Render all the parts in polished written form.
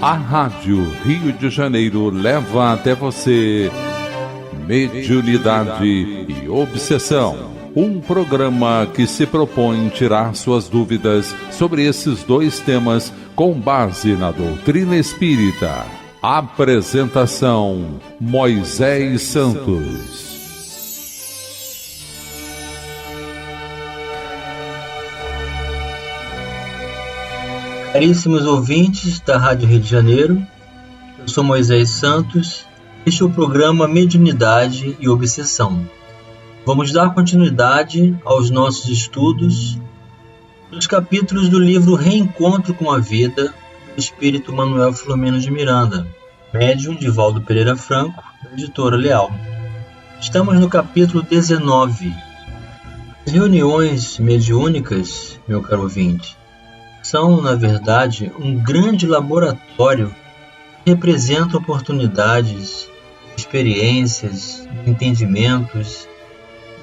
A Rádio Rio de Janeiro leva até você Mediunidade e Obsessão, um programa que se propõe tirar suas dúvidas sobre esses dois temas com base na doutrina espírita. Apresentação: Moisés Santos. Caríssimos ouvintes da Rádio Rio de Janeiro, eu sou Moisés Santos. Este é o programa Mediunidade e Obsessão. Vamos dar continuidade aos nossos estudos nos capítulos do livro Reencontro com a Vida, do espírito Manuel Filomeno de Miranda, médium de Valdo Pereira Franco, da editora Leal. Estamos no capítulo 19. As reuniões mediúnicas, meu caro ouvinte, são, na verdade, um grande laboratório que representa oportunidades, experiências, entendimentos,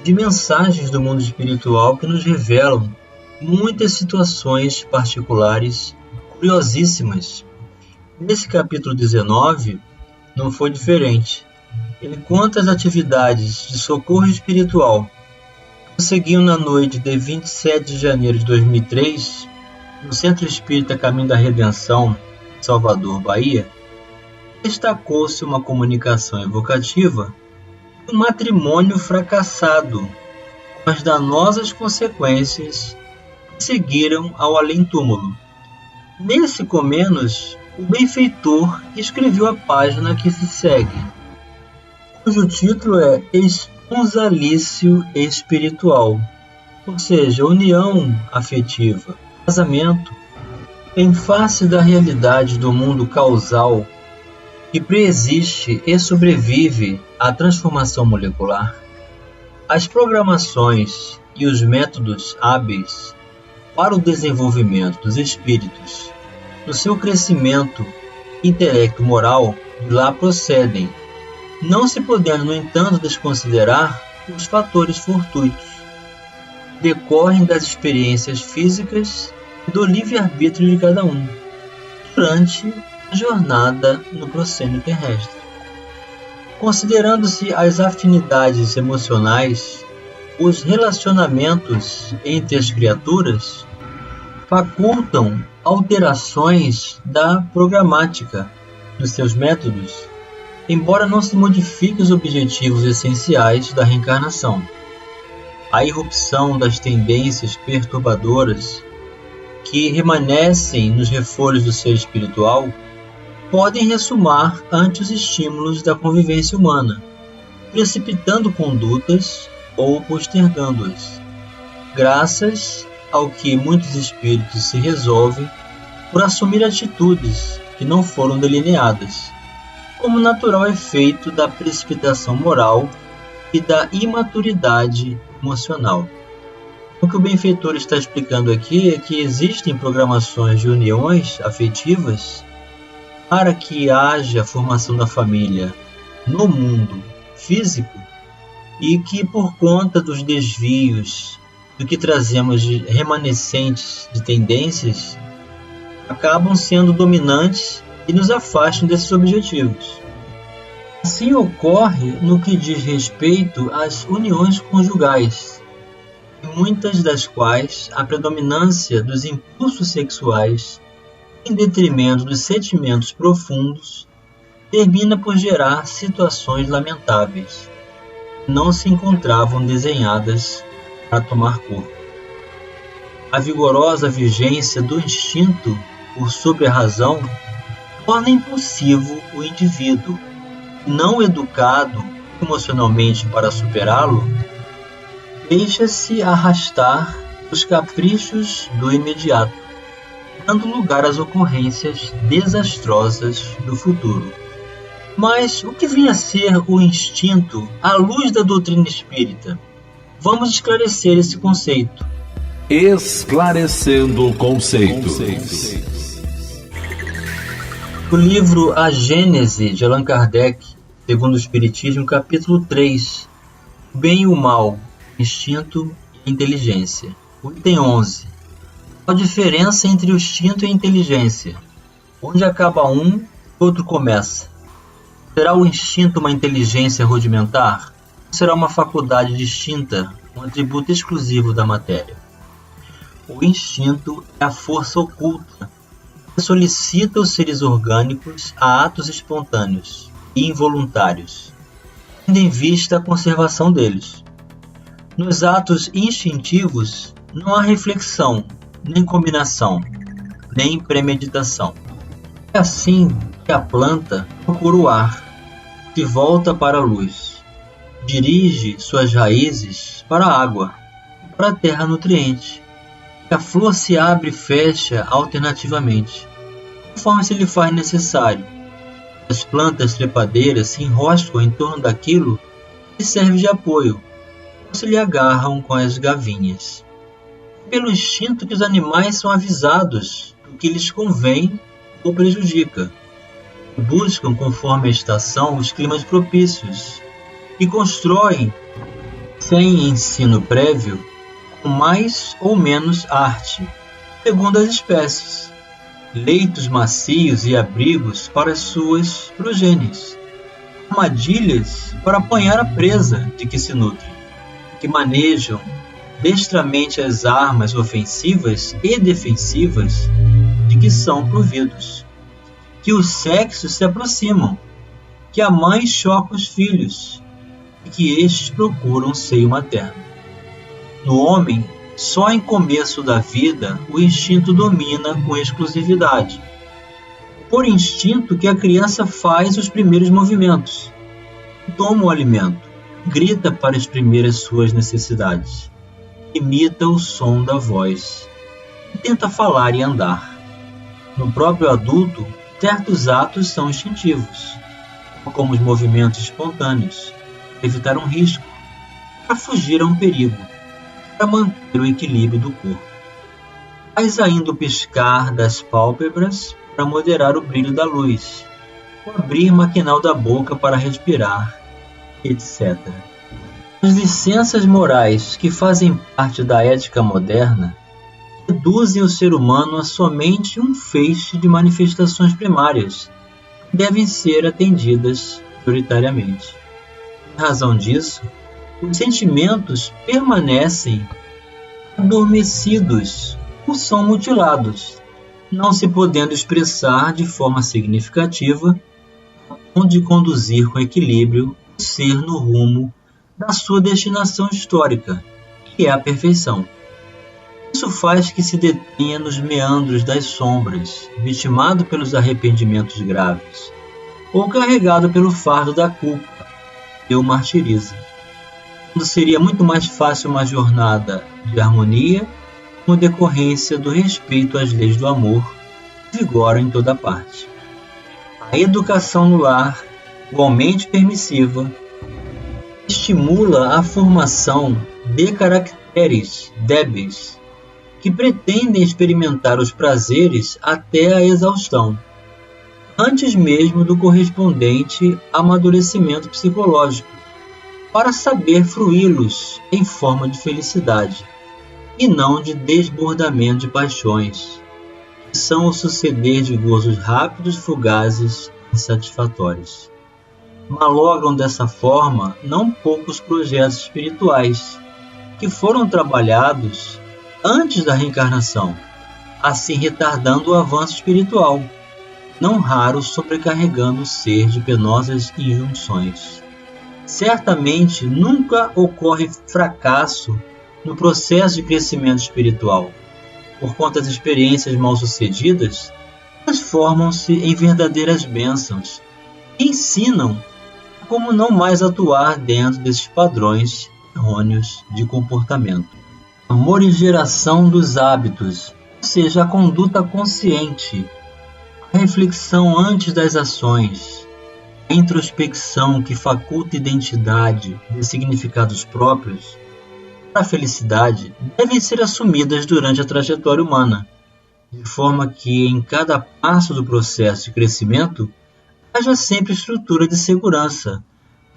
de mensagens do mundo espiritual que nos revelam muitas situações particulares curiosíssimas. Nesse capítulo 19 não foi diferente. Ele conta as atividades de socorro espiritual que prosseguiam na noite de 27 de janeiro de 2003 no Centro Espírita Caminho da Redenção, Salvador, Bahia. Destacou-se uma comunicação evocativa de um matrimônio fracassado, com as danosas consequências que seguiram ao além-túmulo. Nesse Comenos, o benfeitor escreveu a página que se segue, cujo título é Esponsalício Espiritual, ou seja, união afetiva, casamento, em face da realidade do mundo causal que preexiste e sobrevive à transformação molecular. As programações e os métodos hábeis para o desenvolvimento dos espíritos, no seu crescimento intelecto-moral, de lá procedem, não se podendo, no entanto, desconsiderar os fatores fortuitos que decorrem das experiências físicas e do livre-arbítrio de cada um, durante a jornada no proscênio terrestre. Considerando-se as afinidades emocionais, os relacionamentos entre as criaturas facultam alterações da programática dos seus métodos, embora não se modifiquem os objetivos essenciais da reencarnação. A irrupção das tendências perturbadoras que remanescem nos refolhos do ser espiritual podem ressumar ante os estímulos da convivência humana, precipitando condutas ou postergando-as, graças ao que muitos espíritos se resolvem por assumir atitudes que não foram delineadas, como natural efeito da precipitação moral e da imaturidade emocional. O que o benfeitor está explicando aqui é que existem programações de uniões afetivas para que haja a formação da família no mundo físico e que, por conta dos desvios do que trazemos de remanescentes de tendências, acabam sendo dominantes e nos afastam desses objetivos. Assim ocorre no que diz respeito às uniões conjugais, muitas das quais a predominância dos impulsos sexuais, em detrimento dos sentimentos profundos, termina por gerar situações lamentáveis, que não se encontravam desenhadas para tomar corpo. A vigorosa vigência do instinto por sobre a razão torna impulsivo o indivíduo, não educado emocionalmente para superá-lo, deixa-se arrastar os caprichos do imediato, dando lugar às ocorrências desastrosas do futuro. Mas o que vinha a ser o instinto à luz da doutrina espírita? Vamos esclarecer esse conceito. Esclarecendo conceitos. O livro A Gênese, de Allan Kardec, segundo o Espiritismo, capítulo 3, Bem e o Mal, Instinto e Inteligência. O item 11. Qual a diferença entre o instinto e a inteligência? Onde acaba um, outro começa. Será o instinto uma inteligência rudimentar? Ou será uma faculdade distinta, um atributo exclusivo da matéria? O instinto é a força oculta que solicita os seres orgânicos a atos espontâneos e involuntários, tendo em vista a conservação deles. Nos atos instintivos não há reflexão, nem combinação, nem premeditação. É assim que a planta procura o ar, se volta para a luz, dirige suas raízes para a água, para a terra nutriente. A flor se abre e fecha alternativamente, conforme se lhe faz necessário. As plantas trepadeiras se enroscam em torno daquilo que serve de apoio, ou se lhe agarram com as gavinhas. É pelo instinto que os animais são avisados do que lhes convém ou prejudica. Buscam, conforme a estação, os climas propícios e constroem, sem ensino prévio, com mais ou menos arte, segundo as espécies, leitos macios e abrigos para as suas progênies, armadilhas para apanhar a presa de que se nutrem, que manejam destramente as armas ofensivas e defensivas de que são providos, que os sexos se aproximam, que a mãe choca os filhos e que estes procuram o seio materno. No homem, só em começo da vida, o instinto domina com exclusividade. Por instinto que a criança faz os primeiros movimentos, toma o alimento, grita para exprimir as suas necessidades, imita o som da voz e tenta falar e andar. No próprio adulto, certos atos são instintivos, como os movimentos espontâneos, para evitar um risco, para fugir a um perigo, para manter o equilíbrio do corpo. Faz ainda o piscar das pálpebras para moderar o brilho da luz, o abrir maquinal da boca para respirar, etc. As licenças morais que fazem parte da ética moderna reduzem o ser humano a somente um feixe de manifestações primárias que devem ser atendidas prioritariamente. Em razão disso, os sentimentos permanecem adormecidos ou são mutilados, não se podendo expressar de forma significativa, a ponto de conduzir com equilíbrio o ser no rumo da sua destinação histórica, que é a perfeição. Isso faz que se detenha nos meandros das sombras, vitimado pelos arrependimentos graves, ou carregado pelo fardo da culpa, que o martiriza. Quando seria muito mais fácil uma jornada de harmonia, como decorrência do respeito às leis do amor, que vigoram em toda parte. A educação no lar, igualmente permissiva, estimula a formação de caracteres débeis que pretendem experimentar os prazeres até a exaustão, antes mesmo do correspondente amadurecimento psicológico, para saber fruí-los em forma de felicidade, e não de desbordamento de paixões, que são o suceder de gozos rápidos, fugazes e insatisfatórios. Malogram dessa forma não poucos projetos espirituais, que foram trabalhados antes da reencarnação, assim retardando o avanço espiritual, não raro sobrecarregando o ser de penosas injunções. Certamente nunca ocorre fracasso no processo de crescimento espiritual, porquanto as experiências mal-sucedidas transformam-se em verdadeiras bênçãos e ensinam como não mais atuar dentro desses padrões errôneos de comportamento. A morigeração dos hábitos, ou seja, a conduta consciente, a reflexão antes das ações, a introspecção que faculta identidade e significados próprios para a felicidade devem ser assumidas durante a trajetória humana, de forma que em cada passo do processo de crescimento haja sempre estrutura de segurança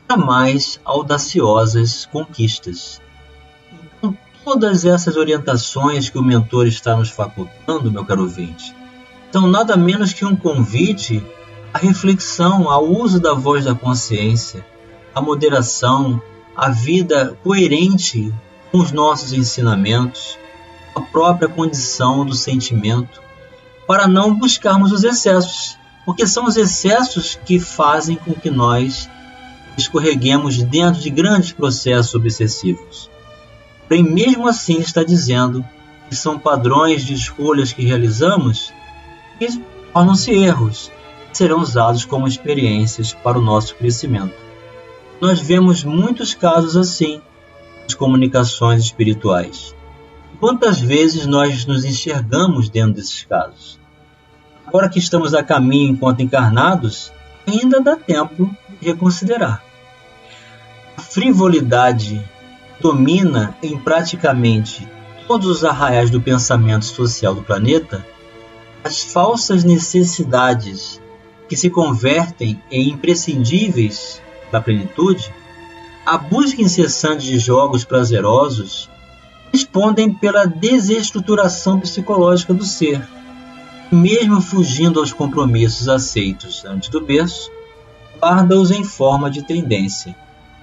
para mais audaciosas conquistas. Todas essas orientações que o mentor está nos facultando, meu caro ouvinte, são nada menos que um convite à reflexão, ao uso da voz da consciência, à moderação, à vida coerente com os nossos ensinamentos, a própria condição do sentimento, para não buscarmos os excessos, porque são os excessos que fazem com que nós escorreguemos dentro de grandes processos obsessivos. Porém, mesmo assim, está dizendo que são padrões de escolhas que realizamos que tornam-se erros, que serão usados como experiências para o nosso crescimento. Nós vemos muitos casos assim nas comunicações espirituais. Quantas vezes nós nos enxergamos dentro desses casos? Agora que estamos a caminho enquanto encarnados, ainda dá tempo de reconsiderar. A frivolidade domina em praticamente todos os arraiais do pensamento social do planeta. As falsas necessidades que se convertem em imprescindíveis para a plenitude, a busca incessante de jogos prazerosos, respondem pela desestruturação psicológica do ser. Mesmo fugindo aos compromissos aceitos antes do berço, guarda-os em forma de tendência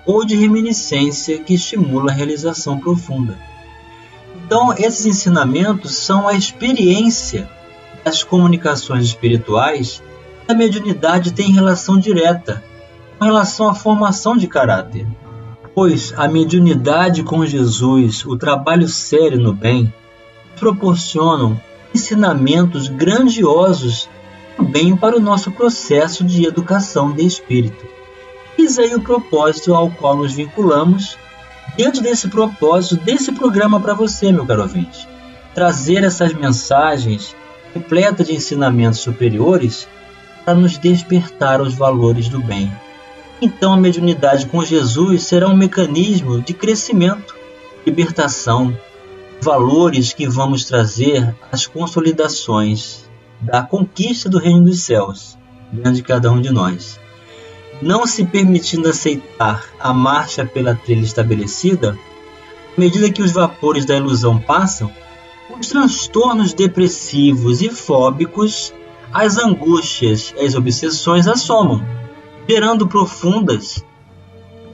ou de reminiscência que estimula a realização profunda. Então, esses ensinamentos são a experiência das comunicações espirituais. A mediunidade tem relação direta com relação à formação de caráter, pois a mediunidade com Jesus, o trabalho sério no bem, proporcionam ensinamentos grandiosos também para o nosso processo de educação de espírito. Eis aí o propósito ao qual nos vinculamos dentro desse propósito, desse programa para você, meu caro ouvinte. Trazer essas mensagens repletas de ensinamentos superiores para nos despertar aos valores do bem. Então a mediunidade com Jesus será um mecanismo de crescimento, libertação, valores que vamos trazer às consolidações da conquista do reino dos céus dentro de cada um de nós. Não se permitindo aceitar a marcha pela trilha estabelecida, à medida que os vapores da ilusão passam, os transtornos depressivos e fóbicos, as angústias e as obsessões assomam, gerando profundas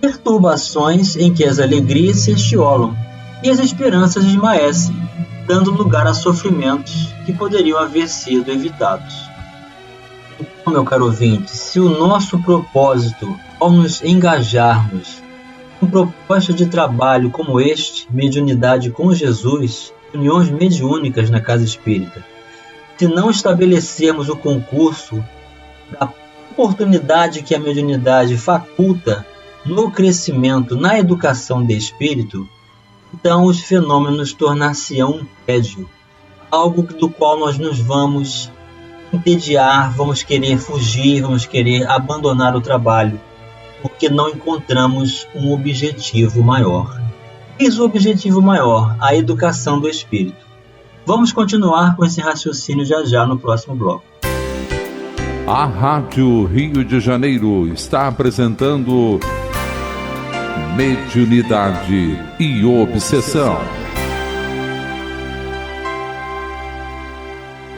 perturbações em que as alegrias se estiolam e as esperanças esmaecem, dando lugar a sofrimentos que poderiam haver sido evitados. Então, meu caro ouvinte, se o nosso propósito, ao nos engajarmos em propósito de trabalho como este, mediunidade com Jesus, uniões mediúnicas na casa espírita, se não estabelecermos o concurso da oportunidade que a mediunidade faculta no crescimento, na educação de espírito, então os fenômenos tornar-se-ão um tédio, algo do qual nós nos vamos entediar, vamos querer fugir, vamos querer abandonar o trabalho, porque não encontramos um objetivo maior. Eis o objetivo maior, a educação do espírito. Vamos continuar com esse raciocínio já no próximo bloco. A Rádio Rio de Janeiro está apresentando Mediunidade e Obsessão.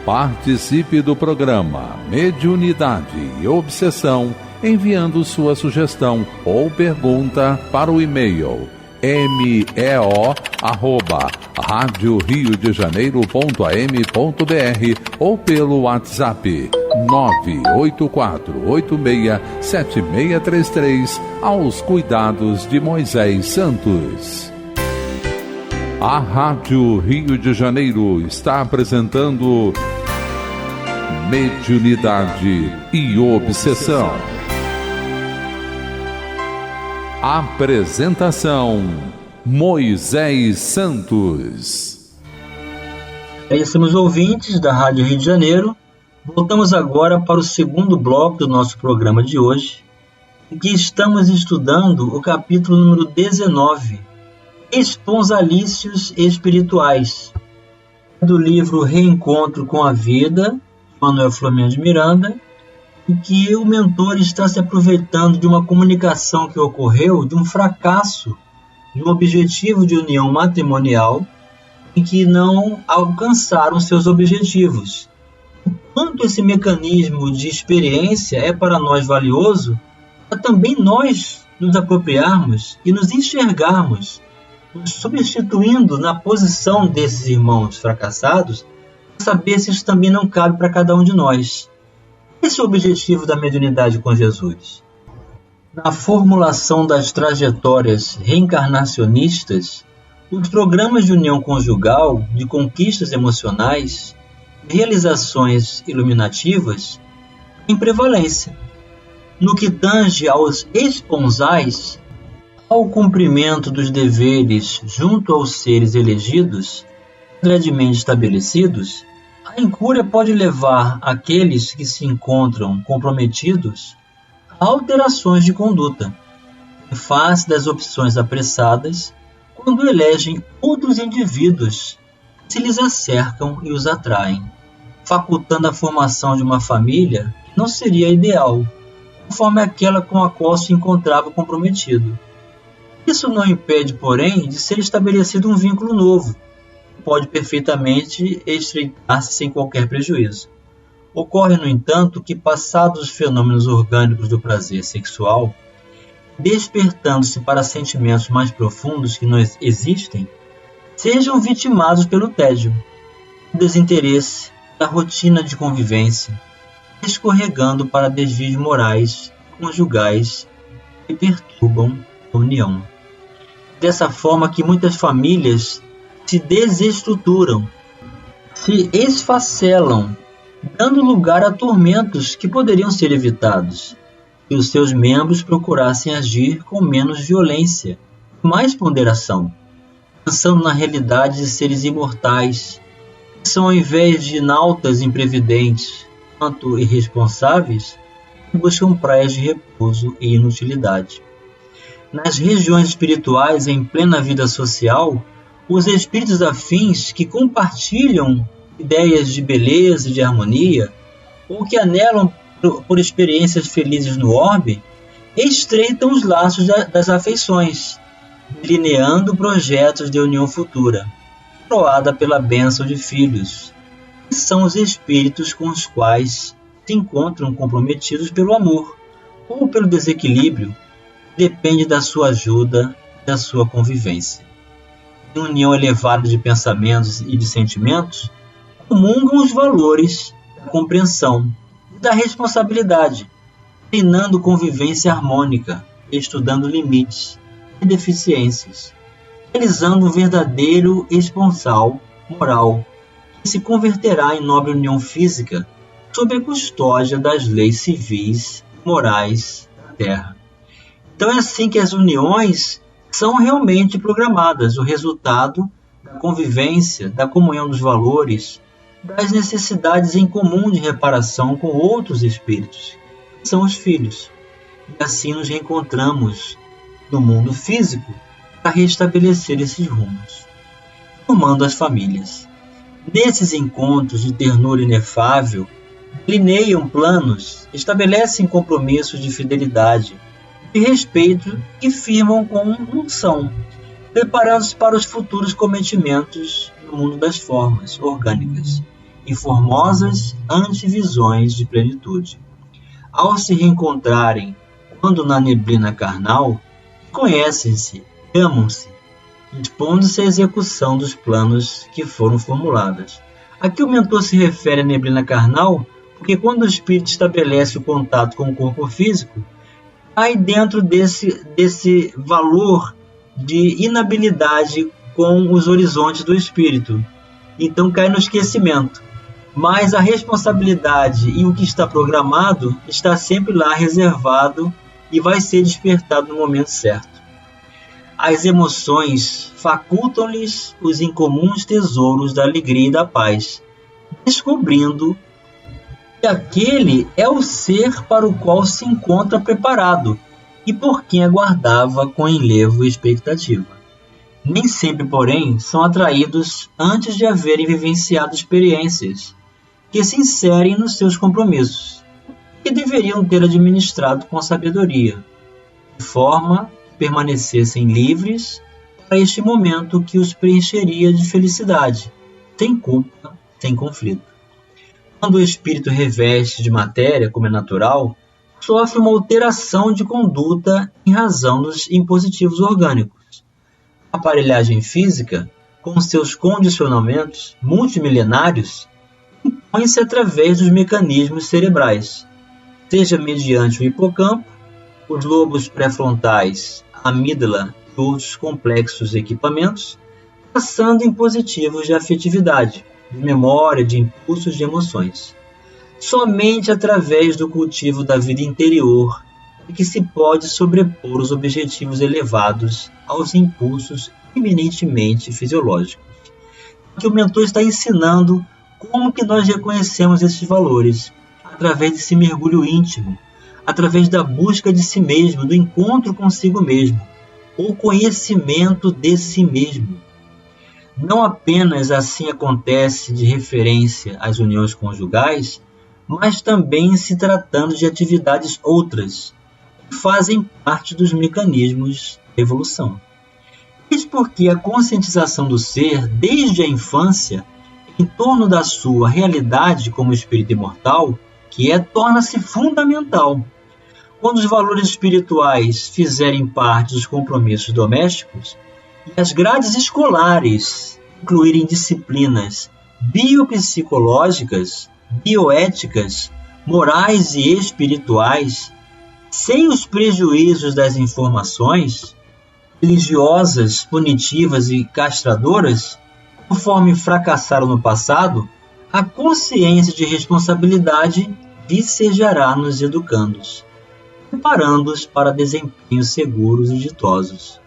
Participe do programa Mediunidade e Obsessão enviando sua sugestão ou pergunta para o e-mail meo@radioriodejaneiro.am.br ou pelo WhatsApp 984867633 aos cuidados de Moisés Santos. A Rádio Rio de Janeiro está apresentando Mediunidade e Obsessão. Apresentação: Moisés Santos. Caríssimos ouvintes da Rádio Rio de Janeiro, voltamos agora para o segundo bloco do nosso programa de hoje, em que estamos estudando o capítulo número 19, Esponsalícios Espirituais, do livro Reencontro com a Vida, de Manuel Flamengo de Miranda, em que o mentor está se aproveitando de uma comunicação que ocorreu, de um fracasso, de um objetivo de união matrimonial, em que não alcançaram seus objetivos. quanto esse mecanismo de experiência é para nós valioso, para também nós nos apropriarmos e nos enxergarmos, nos substituindo na posição desses irmãos fracassados, para saber se isso também não cabe para cada um de nós. Esse é o objetivo da mediunidade com Jesus. Na formulação das trajetórias reencarnacionistas, os programas de união conjugal, de conquistas emocionais, de realizações iluminativas, têm prevalência. No que tange aos esponsais, ao cumprimento dos deveres junto aos seres elegidos, gradualmente estabelecidos, a incúria pode levar aqueles que se encontram comprometidos a alterações de conduta, em face das opções apressadas, quando elegem outros indivíduos que se lhes acercam e os atraem, facultando a formação de uma família que não seria ideal, conforme aquela com a qual se encontrava comprometido. Isso não impede, porém, de ser estabelecido um vínculo novo, que pode perfeitamente estreitar-se sem qualquer prejuízo. Ocorre, no entanto, que, passados os fenômenos orgânicos do prazer sexual, despertando-se para sentimentos mais profundos que não existem, sejam vitimados pelo tédio, o desinteresse, da rotina de convivência, escorregando para desvios morais, conjugais, que perturbam a união. Dessa forma que muitas famílias se desestruturam, se esfacelam, dando lugar a tormentos que poderiam ser evitados, e os seus membros procurassem agir com menos violência, mais ponderação, pensando na realidade de seres imortais, que são, ao invés de nautas imprevidentes, quanto irresponsáveis, buscam praias de repouso e inutilidade. Nas regiões espirituais, em plena vida social, os espíritos afins que compartilham ideias de beleza e de harmonia, ou que anelam por experiências felizes no orbe, estreitam os laços das afeições, delineando projetos de união futura, coroada pela bênção de filhos, que são os espíritos com os quais se encontram comprometidos pelo amor, ou pelo desequilíbrio, depende da sua ajuda e da sua convivência. Em união elevada de pensamentos e de sentimentos, comungam os valores da compreensão e da responsabilidade, treinando convivência harmônica, estudando limites e deficiências, realizando um verdadeiro esponsal moral, que se converterá em nobre união física sob a custódia das leis civis e morais da Terra. Então é assim que as uniões são realmente programadas, o resultado da convivência, da comunhão dos valores, das necessidades em comum de reparação com outros espíritos, que são os filhos. E assim nos reencontramos no mundo físico para restabelecer esses rumos, formando as famílias. Nesses encontros de ternura inefável, delineiam planos, estabelecem compromissos de fidelidade, de respeito e firmam com unção, preparando-se para os futuros cometimentos no mundo das formas orgânicas e formosas antevisões de plenitude. Ao se reencontrarem, quando na neblina carnal, conhecem-se, amam-se, dispondo-se à execução dos planos que foram formulados. Aqui o mentor se refere à neblina carnal, porque quando o espírito estabelece o contato com o corpo físico, aí dentro desse valor de inabilidade com os horizontes do espírito. Então cai no esquecimento. Mas a responsabilidade e o que está programado está sempre lá reservado e vai ser despertado no momento certo. As emoções facultam-lhes os incomuns tesouros da alegria e da paz, descobrindo que aquele é o ser para o qual se encontra preparado e por quem aguardava com enlevo e expectativa. Nem sempre, porém, são atraídos antes de haverem vivenciado experiências que se inserem nos seus compromissos, que deveriam ter administrado com sabedoria, de forma que permanecessem livres para este momento que os preencheria de felicidade, sem culpa, sem conflito. Quando o espírito reveste de matéria, como é natural, sofre uma alteração de conduta em razão dos impositivos orgânicos. A aparelhagem física, com seus condicionamentos multimilenários, impõe-se através dos mecanismos cerebrais, seja mediante o hipocampo, os lobos pré-frontais, a amígdala e outros complexos equipamentos, passando em positivos de afetividade, de memória, de impulsos, de emoções. Somente através do cultivo da vida interior é que se pode sobrepor os objetivos elevados aos impulsos eminentemente fisiológicos. Que o mentor está ensinando como que nós reconhecemos esses valores, através desse mergulho íntimo, através da busca de si mesmo, do encontro consigo mesmo, ou conhecimento de si mesmo. Não apenas assim acontece de referência às uniões conjugais, mas também se tratando de atividades outras, que fazem parte dos mecanismos da evolução. Isso porque a conscientização do ser, desde a infância, em torno da sua realidade como espírito imortal, torna-se fundamental. Quando os valores espirituais fizerem parte dos compromissos domésticos e as grades escolares incluírem disciplinas biopsicológicas, bioéticas, morais e espirituais, sem os prejuízos das informações religiosas, punitivas e castradoras, conforme fracassaram no passado, a consciência de responsabilidade vicejará nos educandos, preparando-os para desempenhos seguros e ditosos.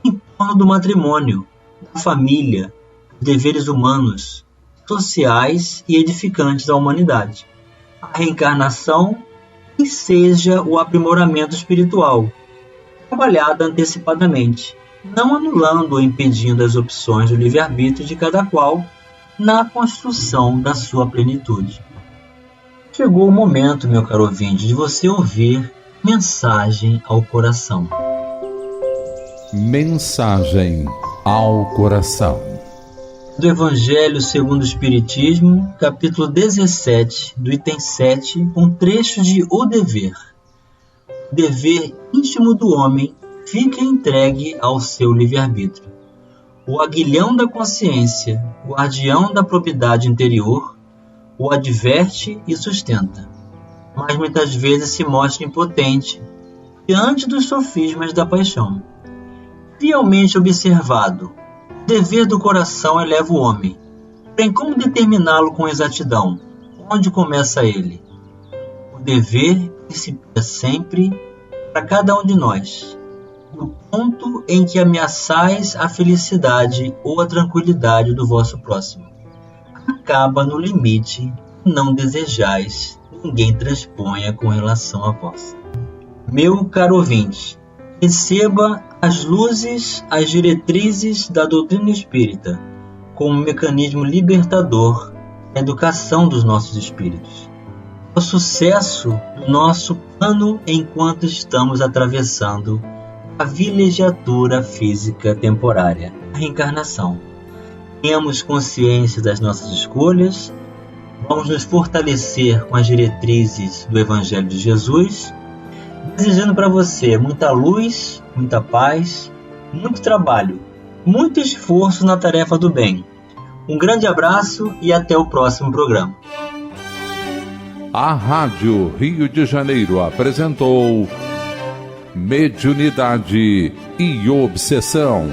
Em torno do matrimônio, da família, deveres humanos, sociais e edificantes da humanidade. A reencarnação seja o aprimoramento espiritual, trabalhada antecipadamente, não anulando ou impedindo as opções do livre-arbítrio de cada qual na construção da sua plenitude. Chegou o momento, meu caro ouvinte, de você ouvir Mensagem ao Coração. Mensagem ao Coração. Do Evangelho segundo o Espiritismo, capítulo 17, do item 7, um trecho de O Dever. O dever íntimo do homem fica entregue ao seu livre-arbítrio. O aguilhão da consciência, guardião da propriedade interior, o adverte e sustenta, mas muitas vezes se mostra impotente diante dos sofismas da paixão. Fielmente observado, o dever do coração eleva o homem. Porém, como determiná-lo com exatidão? Onde começa ele? O dever principia sempre para cada um de nós, no ponto em que ameaçais a felicidade ou a tranquilidade do vosso próximo. Acaba no limite que não desejais ninguém transponha com relação a vós. Meu caro ouvinte, receba as luzes, as diretrizes da doutrina espírita como mecanismo libertador da educação dos nossos espíritos. O sucesso do nosso plano enquanto estamos atravessando a vilegiatura física temporária, a reencarnação. Tenhamos consciência das nossas escolhas, vamos nos fortalecer com as diretrizes do Evangelho de Jesus, desejando para você muita luz, muita paz, muito trabalho, muito esforço na tarefa do bem. Um grande abraço e até o próximo programa. A Rádio Rio de Janeiro apresentou Mediunidade e Obsessão.